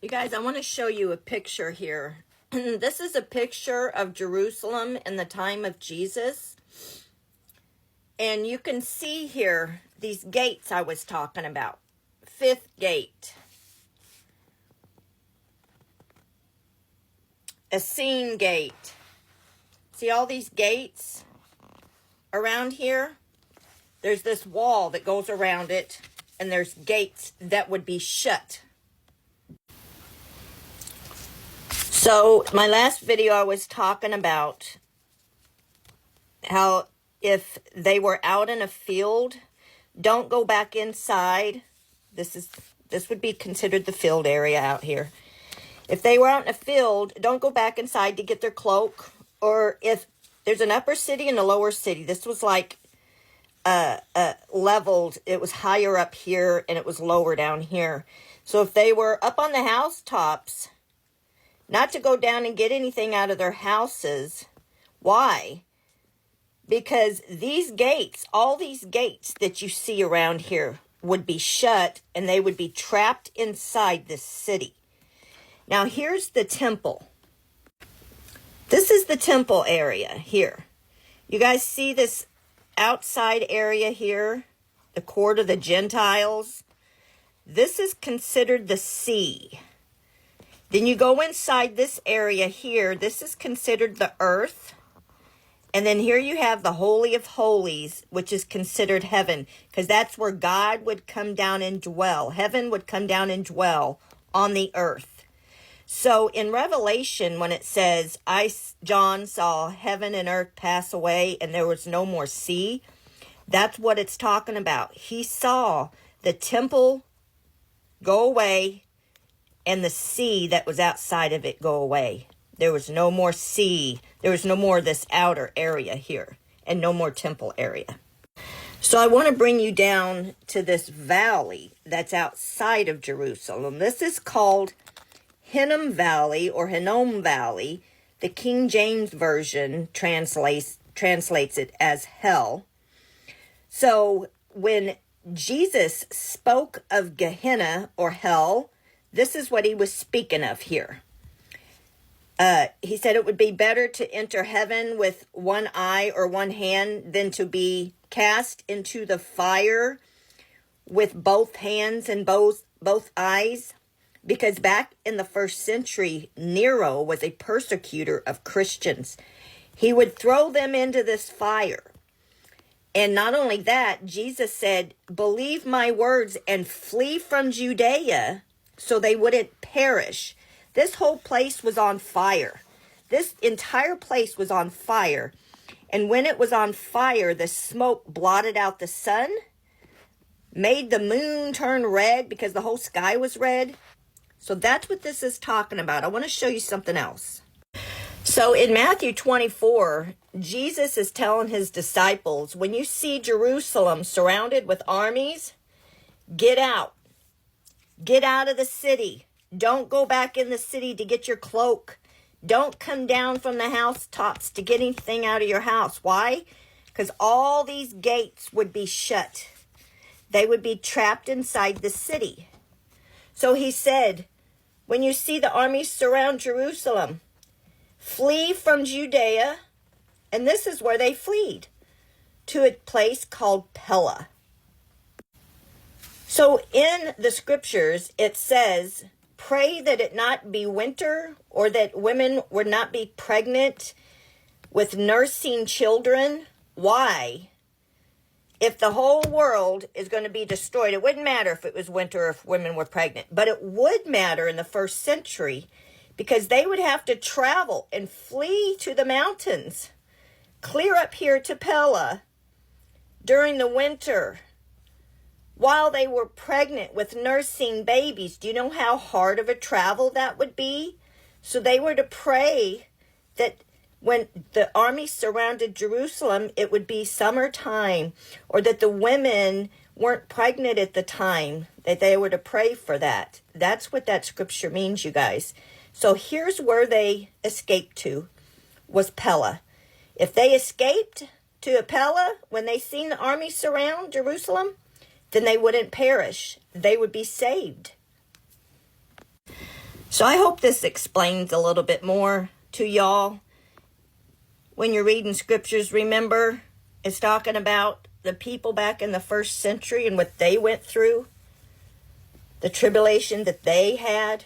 You guys, I want to show you a picture here. This is a picture of Jerusalem in the time of Jesus. And you can see here these gates I was talking about. Fifth gate. Essene gate. See all these gates around here? There's this wall that goes around it, and there's gates that would be shut. So my last video I was talking about how if they were out in a field, don't go back inside. This would be considered the field area out here. If they were out in a field, don't go back inside to get their cloak. Or if there's an upper city and a lower city, this was like leveled. It was higher up here and it was lower down here. So if they were up on the housetops, not to go down and get anything out of their houses. Why? Because these gates, all these gates that you see around here would be shut and they would be trapped inside this city. Now here's the temple. This is the temple area here. You guys see this outside area here? The court of the Gentiles. This is considered the sea. Then you go inside this area here. This is considered the earth. And then here you have the Holy of Holies, which is considered heaven, because that's where God would come down and dwell. Heaven would come down and dwell on the earth. So in Revelation, when it says, John, saw heaven and earth pass away and there was no more sea, that's what it's talking about. He saw the temple go away and the sea that was outside of it go away. There was no more sea. There was no more of this outer area here and no more temple area. So I want to bring you down to this valley that's outside of Jerusalem. This is called Hinnom Valley or Hinnom Valley. The King James Version translates it as hell. So when Jesus spoke of Gehenna or hell, this is what he was speaking of here. He said it would be better to enter heaven with one eye or one hand than to be cast into the fire with both hands and both eyes. Because back in the 1st century, Nero was a persecutor of Christians. He would throw them into this fire. And not only that, Jesus said, believe my words and flee from Judeah so they wouldn't perish. This whole place was on fire. This entire place was on fire. And when it was on fire, the smoke blotted out the sun, made the moon turn red because the whole sky was red. So that's what this is talking about. I want to show you something else. So in Matthew 24, Jesus is telling his disciples, when you see Jerusalem surrounded with armies, get out. Get out of the city. Don't go back in the city to get your cloak. Don't come down from the housetops to get anything out of your house. Why? Because all these gates would be shut. They would be trapped inside the city. So he said, when you see the armies surround Jerusalem, flee from Judeah. And this is where they fled, to a place called Pella. So in the scriptures, it says, pray that it not be winter, or that women would not be pregnant with nursing children. Why? If the whole world is going to be destroyed, it wouldn't matter if it was winter or if women were pregnant. But it would matter in the 1st century because they would have to travel and flee to the mountains, clear up here to Pella during the winter, while they were pregnant with nursing babies. Do you know how hard of a travel that would be? So they were to pray that when the army surrounded Jerusalem, it would be summertime, or that the women weren't pregnant at the time, that they were to pray for that. That's what that scripture means, you guys. So here's where they escaped to, was Pella. If they escaped to Pella when they seen the army surround Jerusalem, then they wouldn't perish. They would be saved. So I hope this explains a little bit more to y'all. When you're reading scriptures, remember it's talking about the people back in the first century and what they went through, the tribulation that they had.